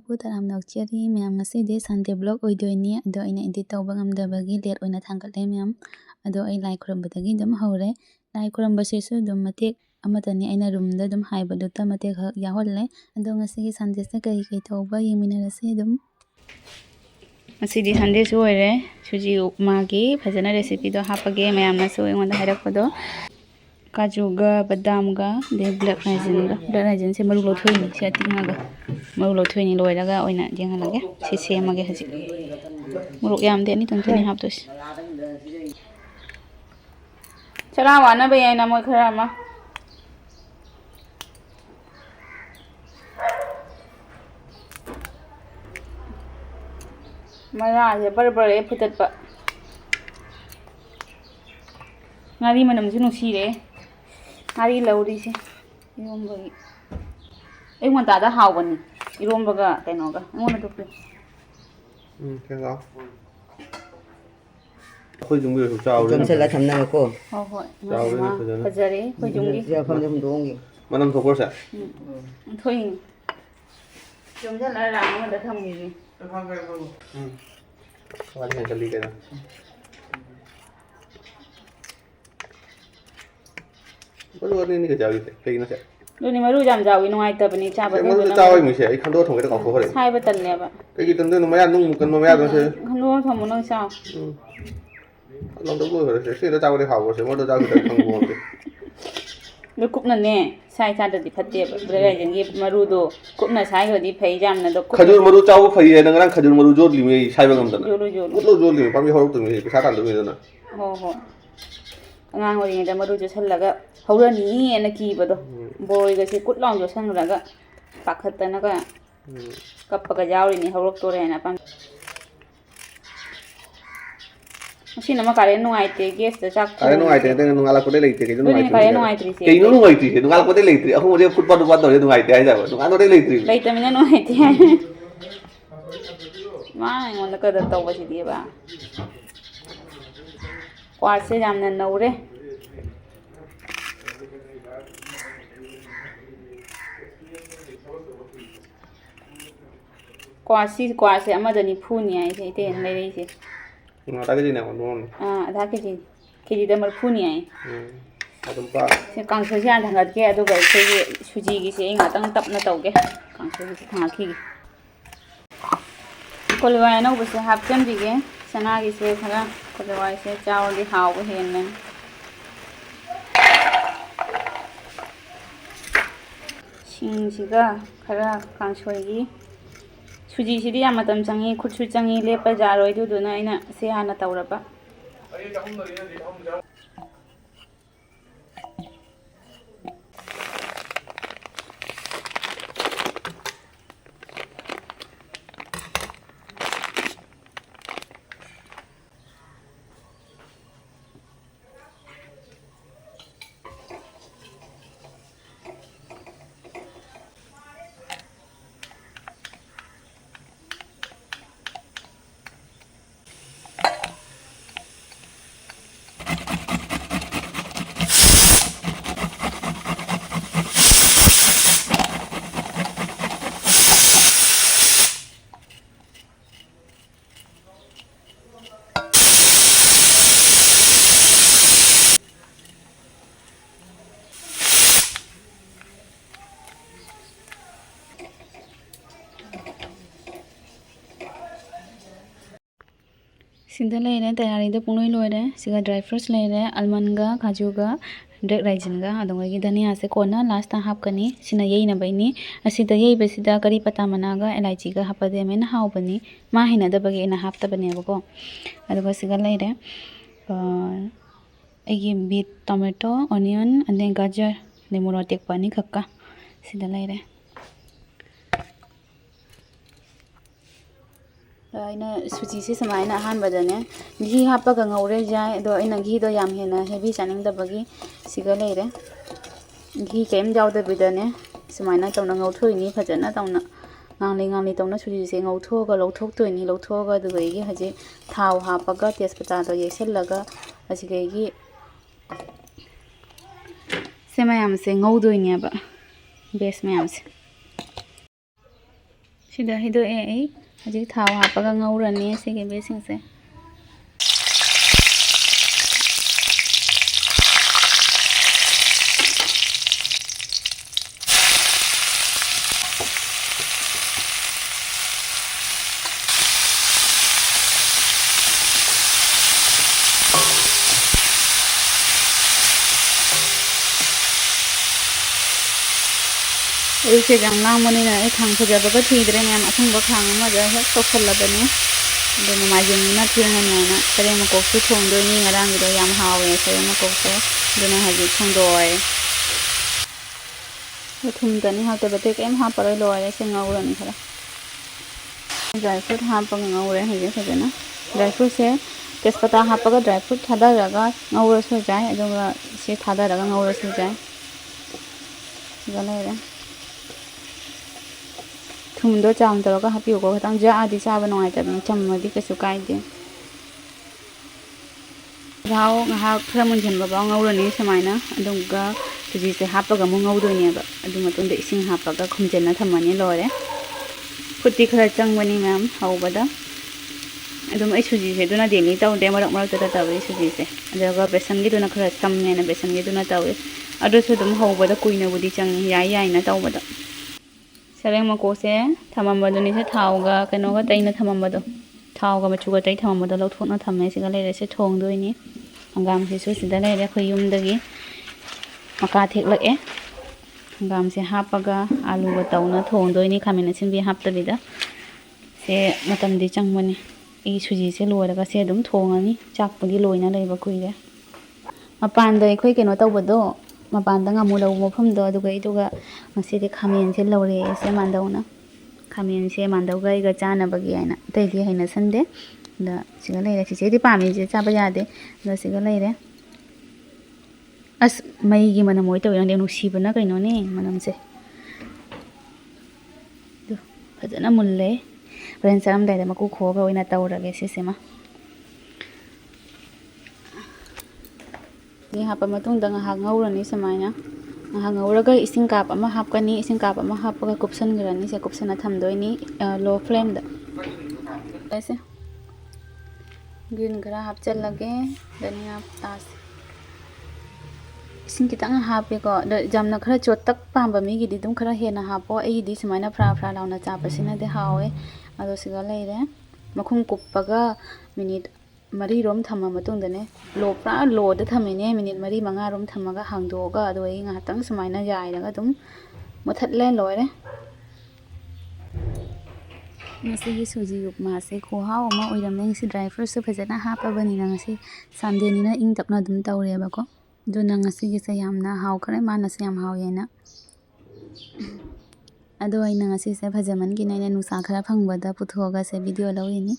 ꯃꯌꯥꯝꯕꯨ ꯇꯔꯥꯝ ꯅꯣꯛꯆꯔꯤ ꯃꯌꯥꯝ ꯉꯁꯤꯗꯤ ꯁꯟꯗꯦ ꯕ꯭ꯂꯣꯛ ꯑꯣꯏꯗꯣꯏꯅꯤ ꯑꯗꯣ ꯑꯩꯅ ꯏꯗꯤꯠ ꯇꯧꯕ ꯉꯝꯗꯕꯒꯤ ꯂꯦꯠ ꯑꯣꯏꯅ ꯊꯥꯡꯒꯠꯂꯦ ꯃꯌꯥꯝ ꯑꯗꯣ ꯑꯩ ꯂꯥꯏ ꯈꯨꯔꯨꯝꯕꯗꯒꯤ ꯑꯗꯨꯝ ꯍꯧꯔꯦ ꯂꯥꯏ ꯈꯨꯔꯨꯝꯕꯁꯤꯁꯨ ꯑꯗꯨꯝ ꯃꯇꯦꯛ ꯑꯃꯇꯅꯤ ꯑꯩꯅ ꯔꯨꯝꯗ ꯑꯗꯨꯝ ꯍꯥꯏꯕꯗꯨꯇ ꯃꯇꯦꯛ ꯈꯛ ꯌꯥꯎꯍꯜꯂꯦ ꯑꯗꯣ ꯉꯁꯤꯒꯤ ꯁꯟꯗꯦꯁꯦ ꯀꯔꯤ ꯀꯔꯤ ꯇꯧꯕ ꯌꯦꯡꯃꯤꯟꯅꯔꯁꯤ ꯑꯗꯨꯝ ꯉꯁꯤꯗꯤ ꯁꯟꯗꯦꯁꯨ ꯑꯣꯏꯔꯦ ꯁꯨꯖꯤ ꯎꯞꯃꯥꯒꯤ ꯐꯖꯅ ꯔꯦꯁꯤꯄꯤꯗꯣ ꯍꯥꯞꯄꯒꯦ ꯃꯌꯥꯝꯅꯁꯨ ꯑꯩꯉꯣꯟꯗ ꯍꯥꯏꯔꯛꯄꯗꯣ काजूगा बदामगा दे ब्लैक राइजिन से मरु लौथोइनी से अतिंगागा मरु लौथोइनी लोइरागा ओइना जेंहलागे से सेमगे हजि मरु यामदे नि तंतुनी हापतोस चला वाना बेयाना मोय खरामा मराजे बरबरे फुटतपा ngari manam su nusire ngari laurisi irombagi ai ngonta da hawani irombaga kainoga ngona to kenga khoi jumgi su chaw jom se la thamna ko ho ho fajare khoi jumgi ya pham jom dongi manam thokor sa thoi jom ja la ra ma da thamgi ni wali ne chali ke na Baru ni ke jawi te pe na se Duni maru jam jawi nungai ta bani cha ba maru jawi mi se ai khando thong ke ta ko hore sai ba tan le ba pe ki tan de no ma ya nung kan no ma ya do se khando thong mo nang sa long do go hore se da jawi de hawo se mo do jawi de thong go de lu kup na ne sai cha da di phatte ba bra jeng gi maru do kup na sai ho di phai jam na do khajur maru chaw phai ye nang rang khajur maru jod li me sai ba ngam da na jolo jod li pa mi hor tu mi sa tan do mi da na ho ho angang ori da maru jo sallaga hawrani ena ki bado boy ga se kut long jo sangraga pakhatana ga kappaga jawri ni hawrok tore na pam Masi nama kare nungai te gas ta chak kare nungai te nungal ko de leite ke nungai te kare nungai tri se ke nungai tri se nungal ko de leite aku mo football do ba do nungai te ai ja nungal ko de leite leite mina nungai te ma ngon da ka da taw ba si di ba kwa se jam na naure kwa se ama da ni phuni ai se te lai rei se ada ke jina non ada ke ji da mar phuni ai adum pa se kang se jan thangat ke adu ga se suji gi se nga tang tap na tawge kang se gi thang ki kolwa na bu se hap cham bi ge sana gi se khara kolwa se chaw di haw bu hen men sing siga khara kang soi gi suji sidi ya matam changi khutsu changi lepa jaroi du na ina se hana tawraba Sinda leire tayari da punoi loire siga dry fruits leire almond ga kaju ga black raisin ga adongai dhania se kona last ta hap kani sina yei na baini asida yei besida kari pata mana ga elaichi ga hapade men haw bani ma hina da bagi ina hap ta bani bako aduga siga leire agi beet tomato onion and then gajar lemon tek pani khakka sida leire aina suji se samaina han badane ghi hapa ga ngaure jai do aina ghi do yam hena heavy chaning da bagi siga leire ghi kem jaw da bidane samaina tawna ngau thoi ni phajana tawna ngangli tawna suji se ngau tho ga lo thok toi ni lo tho ga du gi haji thaw hapa ga tespata do yesel laga asiga gi se mayam se ngau doi ni ba bes mayam se Sida hidoe ai hajik thau hapaga ngaurani sige besingse. Use jang lang moni na e khang phaja ba thidre mem athung ba khang ma ja hek to khalla bani de ma jing na thinga na sare ma kok su thong do ni ngarang do yam hawe sare ma kok so do na haji thong doi thum ta ni ha ta ba te kem ha par loi se ngau ni khara dry fruit ha pa ngau re haji phaja na dry fruit se tespata ha pa ga dry fruit thada raga ngau ro so jai adoga se thada raga ngau ro so jai gala re thumdo cham taraga hapiu ko khatang ja adi cha ba noi ta cham ma di kasu kai de rao nga khra mun jan ba ba ngau ni samai na adunga suji se hapa ga mu ngau do ni ba adu matun de ising hapa ga khumjen na thamani lore futti khra chang bani ma'am hau ba da adum ai suji se duna deli taw de marak marak ta ta wi suji se adaga besan gi duna khra cham ne na besan gi duna taw adu su dum hau ba da kuina budi chang yai yai na taw ba da sareng mako se thamamba do ni se thau ga kano ga tai na thamamba do thau ga machu ga tai thamamba do lo thok na thamme se ga le se thong do ni hangam se su sida le khoi yum dagi maka thek lak e hangam se hapaga alu ga taw na thong do ni khamena simbi hap ta bida se matam di changmani e suji se loira ga se dum thong ani chak pudi loina leiba kuire mapan da khoi keno taw bodo mapan da ngamu lo mofam do aduga iduga ngasi de khamen se lore se mandau na khamen se mandau ga chana bagi aina tai di haina sande da siga leire si di pami je cha ba ya de da siga leire as mai gi mana moi taw yang de nu si bana kaino ne manam se do phajana mulle ren saram dai da maku kho ga oina taw rage se sema ni hapa matung da nga ngaurani samaina nga ngauraga ising kap ama hapkani ising kap ama hapaga kupsan grani se kupsana thamdoini low flame da ऐसे green kara hapchal lage dania tas ising kitang hape ko jamna khara chotak pamba mi gidi dum khara hena hapo ei di samaina fra fra launa chapasina de hawe ado siga leire makhum kuppaga minute mari rom thamma matung dane lo pra lo da thamine minute mari manga rom thamaga hangdoga ado ei nga tang samaina jai daga dum muthat le loire ngasi gi suji upma se khohaw ma oiram nang si dry fruit su phajana hapa bani na ngasi sande ni na ing tapna dum tawre ba ko do na ngasi gi se yamna haw khare ma na se yam haw yena ado ai na ngasi se phajaman gi na nusa khara phangba da puthoga se video lawini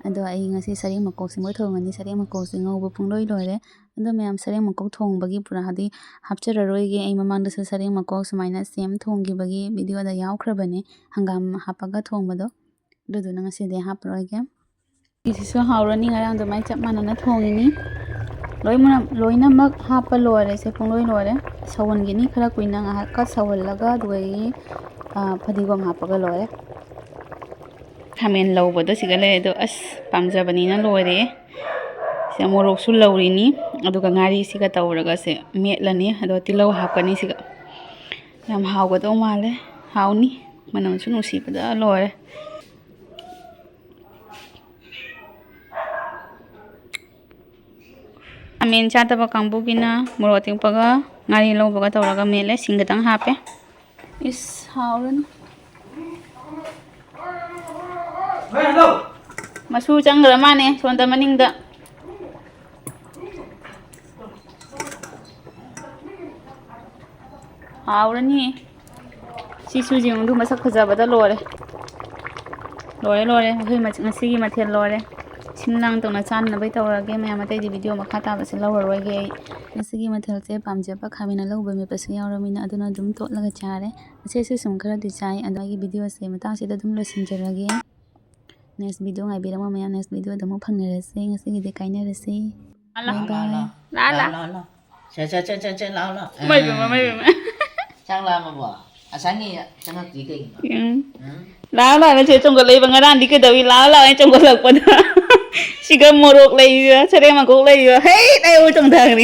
ado ai ngasi sareng makok se moi thongani sareng makok se ngau pungloi loire ado mayam sareng makok thong bagi pura hadi hapchara roi ge ai mamang da sareng makok sumaina sem thonggi bagi video da yaw khrabane hangam hapaga thongba do do na ngasi de hap roi ge isi so hawrani ngarang do mai chap manana thongini loina mak hapa lore se pungloi lore sawan gi ni khara kuina nga ka sawal laga doi phadigom hapaga lore khamen lobo do siga le do as pamjabani na lore se morok su lawrini aduga ngari siga tawraga se metlani ado tilau hapkani siga yam hawga do male hawni manam su nusi pada lore amen chata ba kangbu gina moroting paga ngari lobaga tawraga mele singatang hape is hawran masu changra mane sonda maningda hawrani si suji mundu masak phajabada lore hoi ngasi gi mathel lore simlang tona chan na bai tawrage mayam atai di video makha ta base lawroi ge ngasi gi mathel se pamjaba khamina lawba me pasu yawramina aduna dum totlaga chare ase se sum khara di chai adagi video se mata se da dum losinjarage next video ngai birama mayam next video damo phangnerase ngasi gi de kainarase bye bye la Che la la. Mai bema. Chang la ma bo. sáng nghe chẳng có gì kinh Lão lại mà chơi trong cái lấy bằng cái đàn đi cái đầu lão lại trong cái lực bật chỉ cần một ruột lấy sareng mà cũng lấy hết đây ôi trong thằng đi